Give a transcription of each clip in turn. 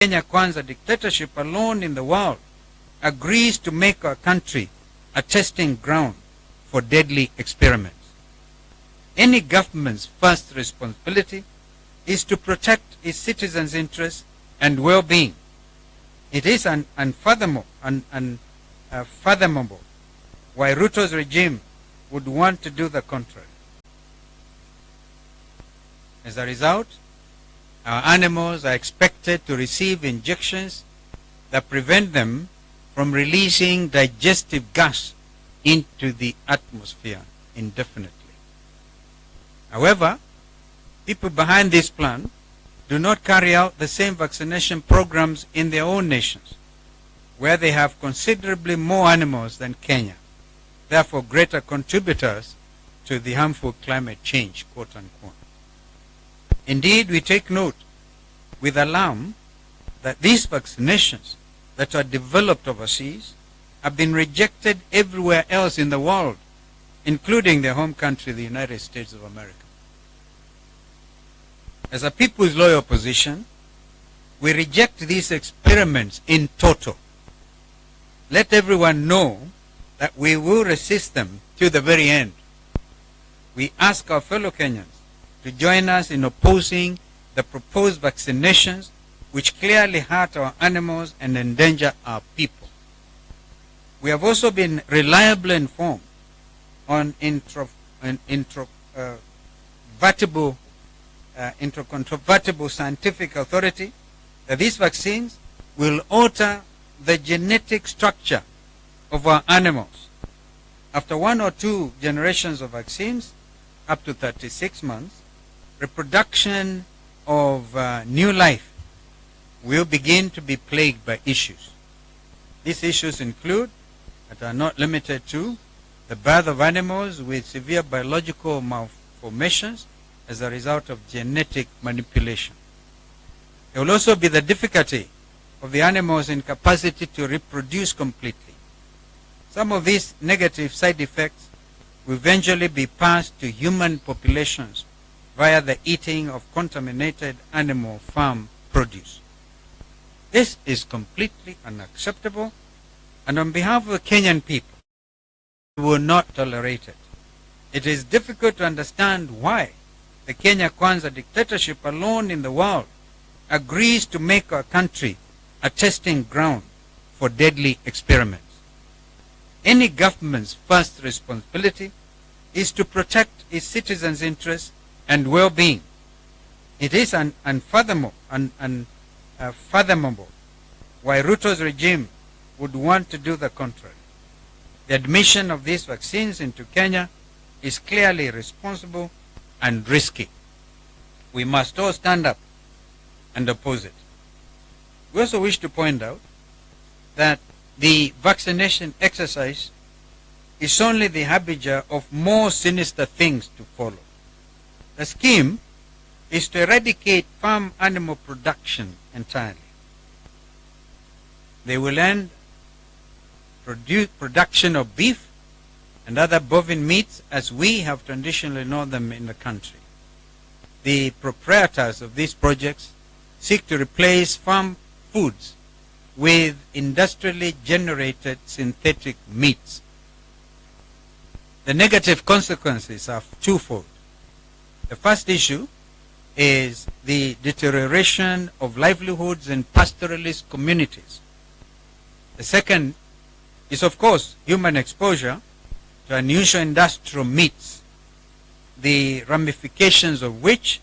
Kenya Kwanza dictatorship alone in the world agrees to make our country a testing ground for deadly experiments. Any government's first responsibility is to protect its citizens' interests and well-being. It is unfathomable why Ruto'S regime would want to do the contrary. As a result, our animals are expected to receive injections that prevent them from releasing digestive gas into the atmosphere indefinitely. However, people behind this plan do not carry out the same vaccination programs in their own nations, where they have considerably more animals than Kenya, therefore greater contributors to the harmful climate change, quote unquote. Indeed, we take note with alarm that these vaccinations that are developed overseas have been rejected everywhere else in the world, including their home country, the United States of America. As a people's loyal opposition, we reject these experiments in toto. Let everyone know that we will resist them to the very end. We ask our fellow Kenyans to join us in opposing the proposed vaccinations which clearly hurt our animals and endanger our people. We have also been reliably informed on incontrovertible scientific authority that these vaccines will alter the genetic structure of our animals. After 1 or 2 generations of vaccines, up to 36 months, reproduction of new life will begin to be plagued by issues. These issues include, but are not limited to, the birth of animals with severe biological malformations as a result of genetic manipulation. There will also be the difficulty of the animal's incapacity to reproduce completely. Some of these negative side effects will eventually be passed to human populations via the eating of contaminated animal farm produce. This is completely unacceptable, and on behalf of the Kenyan people, we will not tolerate it. It is difficult to understand why the Kenya Kwanza dictatorship alone in the world agrees to make our country a testing ground for deadly experiments. Any government's first responsibility is to protect its citizens' interests and well-being. It is unfathomable why Ruto'S regime would want to do the contrary. The admission of these vaccines into Kenya is clearly irresponsible and risky. We must all stand up and oppose it. We also wish to point out that the vaccination exercise is only the harbinger of more sinister things to follow. The scheme is to eradicate farm animal production entirely. They will end production of beef and other bovine meats as we have traditionally known them in the country. The proprietors of these projects seek to replace farm foods with industrially generated synthetic meats. The negative consequences are twofold. The first issue is the deterioration of livelihoods in pastoralist communities. The second is, of course, human exposure to unusual industrial meats, the ramifications of which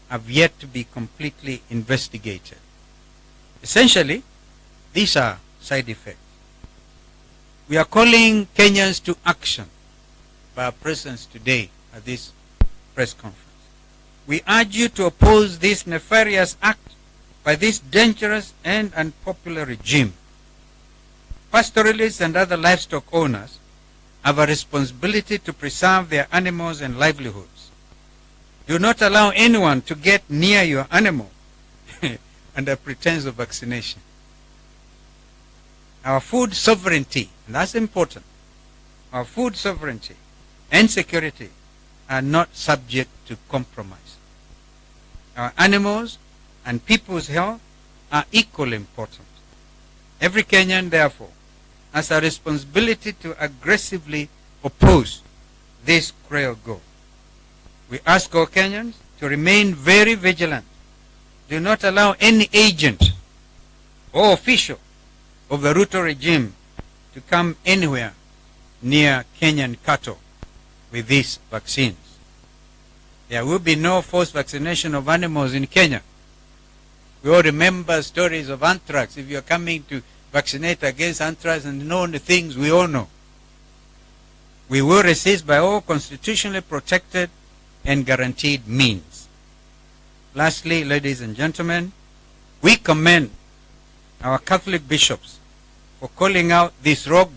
have yet to be completely investigated. Essentially, these are side effects. We are calling Kenyans to action by our presence today at this press conference. We urge you to oppose this nefarious act by this dangerous and unpopular regime. Pastoralists and other livestock owners have a responsibility to preserve their animals and livelihoods. Do not allow anyone to get near your animal under pretense of vaccination. Our food sovereignty, and that's important, our food sovereignty and security are not subject to compromise. Our animals and people's health are equally important. Every Kenyan, therefore, has a responsibility to aggressively oppose this cruel goal. We ask all Kenyans to remain very vigilant. Do not allow any agent or official of the Ruto regime to come anywhere near Kenyan cattle with these vaccines. There will be no forced vaccination of animals in Kenya. We all remember stories of anthrax. If you're coming to vaccinate against anthrax and know the things we all know. We will resist by all constitutionally protected and guaranteed means. Lastly, ladies and gentlemen, we commend our Catholic bishops for calling out this rogue